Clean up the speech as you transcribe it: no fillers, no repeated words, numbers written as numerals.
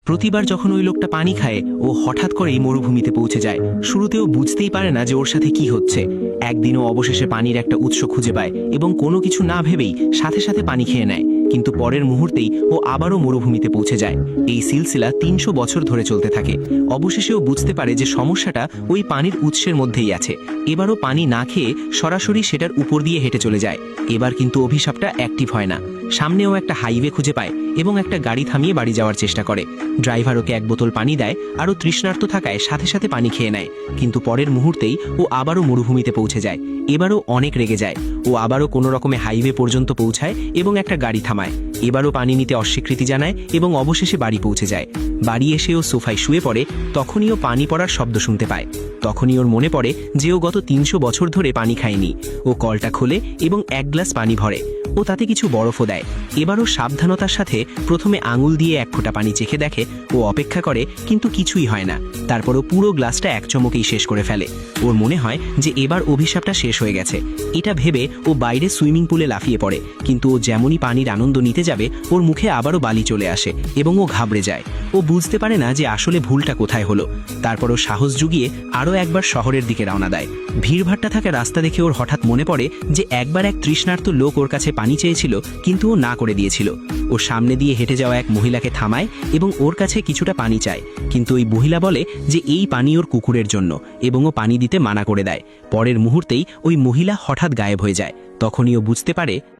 প্রতিবার যখন ওই লোকটা পানি খায় ও হঠাৎ করেই মরুভূমিতে পৌঁছে যায়। শুরুতেও বুঝতেই পারে না যে ওর সাথে কি হচ্ছে। একদিনও অবশেষে পানির একটা উৎস খুঁজে পায় এবং কোনো কিছু না ভেবেই সাথে সাথে পানি খেয়ে নেয়। কিন্তু পরের মুহূর্তেই ও আবারও মরুভূমিতে পৌঁছে যায়। এই সিলসিলা ৩০০ বছর ধরে চলতে থাকে। অবশেষে ও বুঝতে পারে যে সমস্যাটা ওই পানির উৎসের মধ্যেই আছে। এবারও পানি না খেয়ে সরাসরি সেটার উপর দিয়ে হেঁটে চলে যায়। এবার কিন্তু অভিশাপটা অ্যাক্টিভ হয় না। সামনেও একটা হাইওয়ে খুঁজে পায় এবং একটা গাড়ি থামিয়ে বাড়ি যাওয়ার চেষ্টা করে। ড্রাইভার ওকে এক বোতল পানি দেয়, আরও তৃষ্ণার্ত থাকায় সাথে সাথে পানি খেয়ে নেয়। কিন্তু পরের মুহূর্তেই ও আবারও মরুভূমিতে পৌঁছে যায়। এবারও অনেক রেগে যায়। ও আবারও কোনো রকমে হাইওয়ে পর্যন্ত পৌঁছায় এবং একটা গাড়ি থামায়। এবারও পানি নিতে অস্বীকৃতি জানায় এবং অবশেষে বাড়ি পৌঁছে যায়। বাড়ি এসে ও সোফায় শুয়ে পড়ে। তখনই ও পানি পড়ার শব্দ শুনতে পায়। তখনই ওর মনে পড়ে যে ও গত ৩০০ বছর ধরে পানি খায়নি। ও কলটা খোলে এবং এক গ্লাস পানি ভরে। ও তাতে কিছু বরফও দেয়। এবারও সাবধানতার সাথে প্রথমে আঙুল দিয়ে এক ফোঁটা পানি চেখে দেখে। ও অপেক্ষা করে, কিন্তু কিছুই হয় না। তারপরও পুরো গ্লাসটা এক চমকেই শেষ করে ফেলে। ওর মনে হয় যে এবার অভিশাপটা শেষ হয়ে গেছে। এটা ভেবে ও বাইরে সুইমিং পুলে লাফিয়ে পড়ে। কিন্তু ও যেমনই পানির আনন্দ নিতে যাবে, ওর মুখে আবারও বালি চলে আসে এবং ও ঘাবড়ে যায়। ও বুঝতে পারে না যে আসলে ভুলটা কোথায় হলো। তারপর ও সাহস জুগিয়ে আরও একবার শহরের দিকে রওনা দেয়। ভিড়ভাট্টা থাকা রাস্তা দেখে ওর হঠাৎ মনে পড়ে যে একবার এক তৃষ্ণার্ত লোক ওর কাছে পানি চেয়েছিল, কিন্তু ও না করে দিয়েছিল। ও সামনে দিয়ে হেঁটে যাওয়া এক মহিলাকে থামায় এবং ওর কাছে কিছুটা পানি চায়। কিন্তু ওই মহিলা বলে যে এই পানি ওর কুকুরের জন্য এবং ও পানি দিতে মানা করে দেয়। পরের মুহূর্তেই ওই মহিলা হঠাৎ গায়েব হয়ে যায়। তখনই ও বুঝতে পারে